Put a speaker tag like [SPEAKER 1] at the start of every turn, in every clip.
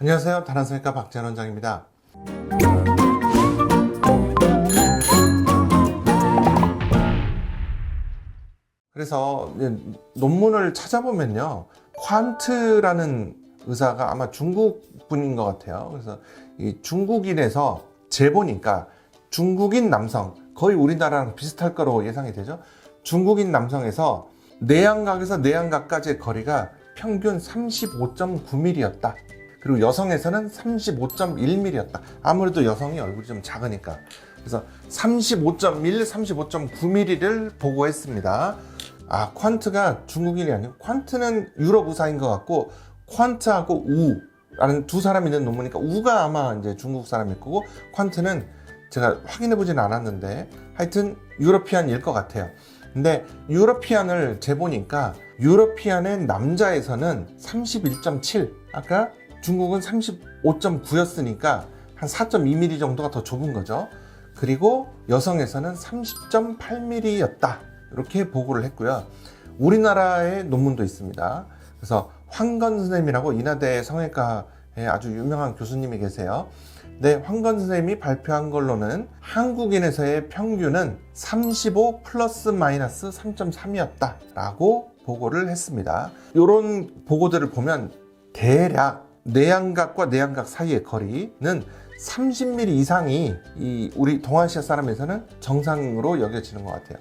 [SPEAKER 1] 안녕하세요. 다나성형외과 박재현 원장입니다. 그래서 논문을 찾아보면요, 퀀트라는 의사가 아마 중국 분인 것 같아요. 그래서 이 중국인에서 재보니까 중국인 남성, 거의 우리나라랑 비슷할 거로 예상이 되죠. 중국인 남성에서 내양각에서 내양각까지의 거리가 평균 35.9mm였다. 그리고 여성에서는 35.1mm였다. 아무래도 여성이 얼굴이 좀 작으니까. 그래서 35.1, 35.9mm를 보고했습니다. 퀀트가 중국인이 아니고, 퀀트는 유럽 의사인 것 같고, 퀀트하고 우라는 두 사람이 있는 논문이니까, 우가 아마 이제 중국 사람일 거고, 퀀트는 제가 확인해 보진 않았는데, 하여튼 유러피안일 것 같아요. 근데 유러피안을 재보니까, 유러피안의 남자에서는 31.7, 아까 중국은 35.9였으니까 한 4.2mm 정도가 더 좁은 거죠. 그리고 여성에서는 30.8mm였다. 이렇게 보고를 했고요. 우리나라의 논문도 있습니다. 그래서 황건 선생님이라고 인하대 성형외과에 아주 유명한 교수님이 계세요. 네, 황건 선생님이 발표한 걸로는 한국인에서의 평균은 35 플러스 마이너스 3.3이었다 라고 보고를 했습니다. 이런 보고들을 보면 대략 내양각과 내양각 사이의 거리는 30mm 이상이 우리 동아시아 사람에서는 정상으로 여겨지는 것 같아요.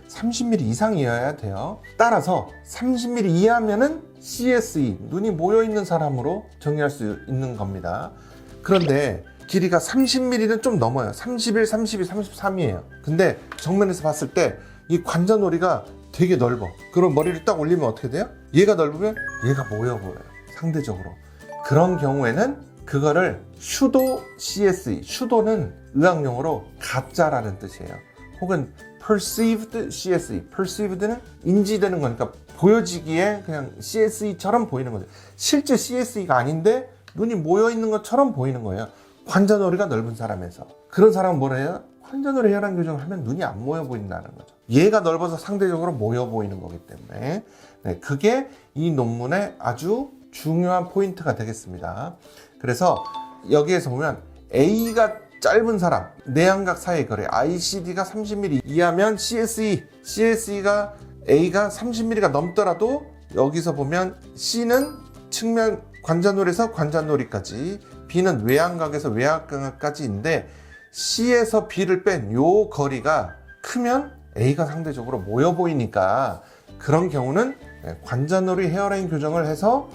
[SPEAKER 1] 30mm 이상이어야 돼요. 따라서 30mm 이하면은 CSE, 눈이 모여있는 사람으로 정의할 수 있는 겁니다. 그런데 길이가 30mm는 좀 넘어요. 31, 32, 33이에요. 근데 정면에서 봤을 때 이 관자놀이가 되게 넓어. 그럼 머리를 딱 올리면 어떻게 돼요? 얘가 넓으면 얘가 모여 보여요. 상대적으로. 그런 경우에는 그거를 슈도 CSE, 슈도는 의학용어로 가짜라는 뜻이에요. 혹은 perceived CSE, perceived는 인지되는 거니까 보여지기에 그냥 CSE처럼 보이는 거죠. 실제 CSE가 아닌데 눈이 모여있는 것처럼 보이는 거예요. 관자놀이가 넓은 사람에서. 그런 사람은 뭐라 해요? 관자놀이 혈관 교정을 하면 눈이 안 모여 보인다는 거죠. 얘가 넓어서 상대적으로 모여 보이는 거기 때문에, 네, 그게 이 논문의 아주 중요한 포인트가 되겠습니다. 그래서 여기에서 보면 A가 짧은 사람, 내양각 사이의 거리, ICD가 30mm 이하면 CSE가 A가 30mm가 넘더라도 여기서 보면 C는 측면 관자놀이에서 관자놀이까지, B는 외양각에서 외양각까지인데 C에서 B를 뺀 요 거리가 크면 A가 상대적으로 모여 보이니까 그런 경우는 관자놀이 헤어라인 교정을 해서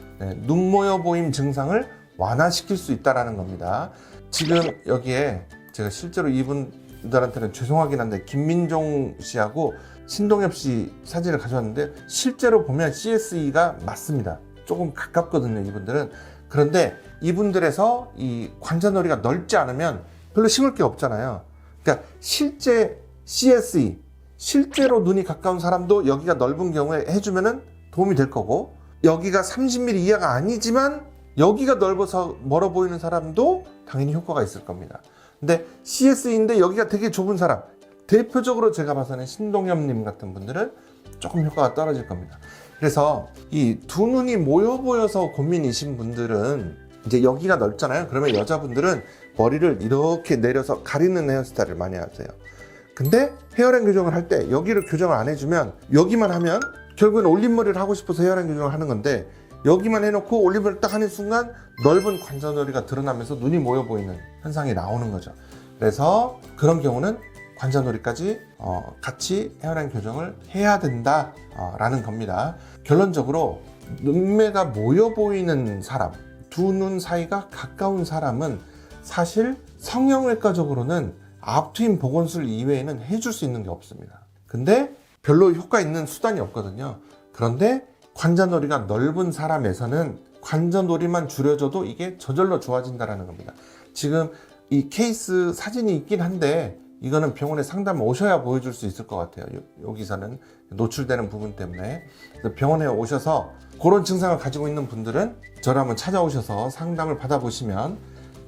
[SPEAKER 1] 눈 모여 보임 증상을 완화시킬 수 있다는 겁니다. 지금 여기에 제가 실제로 이분들한테는 죄송하긴 한데 김민종 씨하고 신동엽 씨 사진을 가져왔는데 실제로 보면 CSE가 맞습니다. 조금 가깝거든요, 이분들은. 그런데 이분들에서 이 관자놀이가 넓지 않으면 별로 심을 게 없잖아요. 그러니까 실제 CSE, 실제로 눈이 가까운 사람도 여기가 넓은 경우에 해주면은 도움이 될 거고, 여기가 30mm 이하가 아니지만 여기가 넓어서 멀어 보이는 사람도 당연히 효과가 있을 겁니다. 근데 CSE인데 여기가 되게 좁은 사람, 대표적으로 제가 봐서는 신동엽님 같은 분들은 조금 효과가 떨어질 겁니다. 그래서 이 두 눈이 모여 보여서 고민이신 분들은 이제 여기가 넓잖아요. 그러면 여자분들은 머리를 이렇게 내려서 가리는 헤어스타일을 많이 하세요. 근데 헤어라인 교정을 할 때 여기를 교정을 안 해주면, 여기만 하면 결국엔 올림머리를 하고 싶어서 헤어라인 교정을 하는 건데, 여기만 해놓고 올림머리를 딱 하는 순간 넓은 관자놀이가 드러나면서 눈이 모여 보이는 현상이 나오는 거죠. 그래서 그런 경우는 관자놀이까지 같이 헤어라인 교정을 해야 된다라는 겁니다. 결론적으로 눈매가 모여 보이는 사람, 두 눈 사이가 가까운 사람은 사실 성형외과적으로는 앞트임 보건술 이외에는 해줄 수 있는 게 없습니다. 근데 별로 효과 있는 수단이 없거든요. 그런데 관자놀이가 넓은 사람에서는 관자놀이만 줄여줘도 이게 저절로 좋아진다는 겁니다. 지금 이 케이스 사진이 있긴 한데 이거는 병원에 상담 오셔야 보여줄 수 있을 것 같아요. 여기서는 노출되는 부분 때문에. 그래서 병원에 오셔서 그런 증상을 가지고 있는 분들은 저를 한번 찾아오셔서 상담을 받아보시면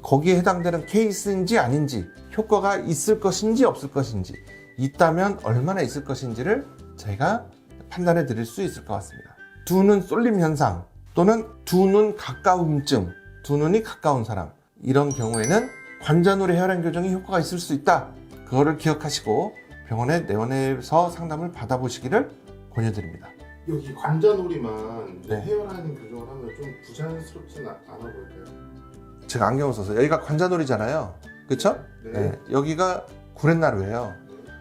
[SPEAKER 1] 거기에 해당되는 케이스인지 아닌지, 효과가 있을 것인지 없을 것인지, 있다면 얼마나 있을 것인지를 저희가 판단해 드릴 수 있을 것 같습니다. 두 눈 쏠림 현상 또는 두 눈 가까움증, 두 눈이 가까운 사람, 이런 경우에는 관자놀이 헤어라인 교정이 효과가 있을 수 있다. 그거를 기억하시고 병원에 내원해서 상담을 받아보시기를 권유드립니다.
[SPEAKER 2] 여기 관자놀이만
[SPEAKER 1] 네.
[SPEAKER 2] 헤어라인 교정을 하면 좀 부자연스럽지는 않아 보일까요?
[SPEAKER 1] 제가 안경을 써서 여기가 관자놀이잖아요. 그쵸?
[SPEAKER 2] 네.
[SPEAKER 1] 여기가 구렛나루예요.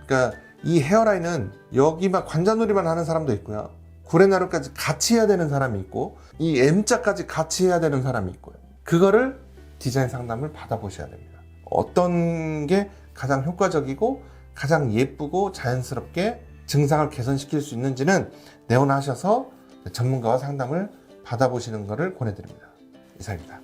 [SPEAKER 1] 그러니까 이 헤어라인은 여기만 관자놀이만 하는 사람도 있고요. 구렛나루까지 같이 해야 되는 사람이 있고 이 M자까지 같이 해야 되는 사람이 있고요. 그거를 디자인 상담을 받아보셔야 됩니다. 어떤 게 가장 효과적이고 가장 예쁘고 자연스럽게 증상을 개선시킬 수 있는지는 내원하셔서 전문가와 상담을 받아보시는 것을 권해드립니다. 이상입니다.